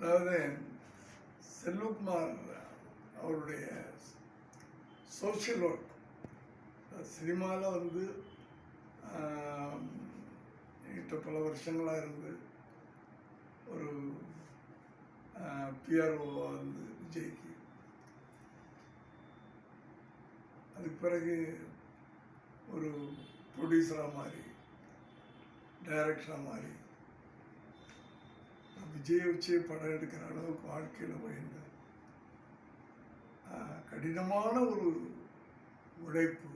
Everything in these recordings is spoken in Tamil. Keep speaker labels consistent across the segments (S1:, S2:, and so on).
S1: அதாவது செல்வகுமார் அவருடைய சோஷியல் ஒர்க் சினிமாவில் வந்து என்கிட்ட பல வருஷங்களாக இருந்து ஒரு பிஆர்ஓ வந்து விஜய்க்கு, அதுக்கு பிறகு ஒரு ப்ரொடியூசராக மாறி டைரக்டராக மாறி விஜயை வச்சே படம் எடுக்கிற அளவுக்கு வாழ்க்கையில் போயிருந்த கடினமான ஒரு உழைப்பு,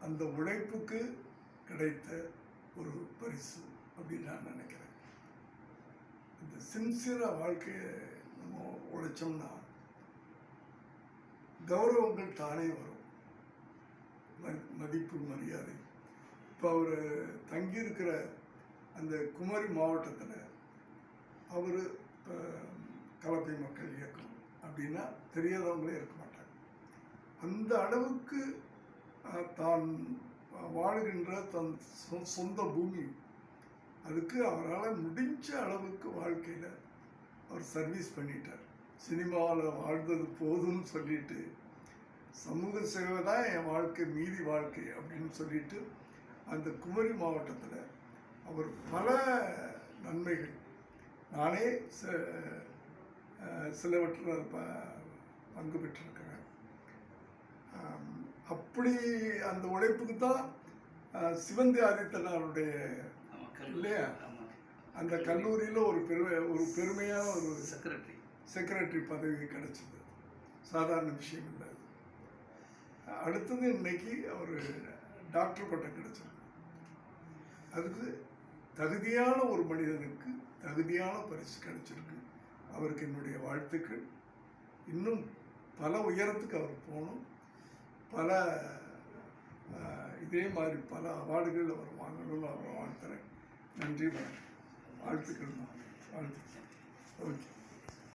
S1: அந்த உழைப்புக்கு கிடைத்த ஒரு பரிசு அப்படின்னு நான் நினைக்கிறேன். இந்த சின்சியராக வாழ்க்கையை நம்ம உழைச்சோம்னா கௌரவங்கள் தானே வரும், மதிப்பு மரியாதை. இப்போ அவர் தங்கியிருக்கிற அந்த குமரி மாவட்டத்தில் அவர் கலப்பை மக்கள் இயக்கம் அப்படின்னா தெரியாதவங்களே இருக்க மாட்டாங்க. அந்த அளவுக்கு தான் வாழ்கின்ற தன் சொந்த பூமி, அதுக்கு அவரால் முடிஞ்ச அளவுக்கு வாழ்க்கையில் அவர் சர்வீஸ் பண்ணிட்டார். சினிமாவில் வாழ்ந்தது போதும்னு சொல்லிட்டு சமூக சேவை தான் என் வாழ்க்கை, மீதி வாழ்க்கை அப்படின்னு சொல்லிட்டு அந்த குமரி மாவட்டத்தில் அவர் பல நன்மைகள், நானே சிலவற்றில் பங்கு பெற்றிருக்கிறேன். அப்படி அந்த உழைப்புக்கு தான் சிவந்தி ஆதித்தனாருடைய இல்லையா அந்த கல்லூரியில் ஒரு பெருமையான ஒரு செக்ரட்டரி பதவி கிடைச்சது. சாதாரண விஷயம் இல்லை. அடுத்தது இன்னைக்கு அவர் டாக்டர் பட்டம் கிடைச்சிருக்கு. அதுக்கு தகுதியான ஒரு மனிதனுக்கு தகுதியான பரிசு கிடைச்சிருக்கு. அவருக்கு என்னுடைய வாழ்த்துக்கள். இன்னும் பல உயரத்துக்கு அவர் போகணும். பல இதே மாதிரி பல அவார்டுகள் அவர் வாங்கணும்னு அவர் வாழ்த்துறேன். நன்றி, வாழ்த்துக்கள். வாழ்த்துக்கள். ஓகே.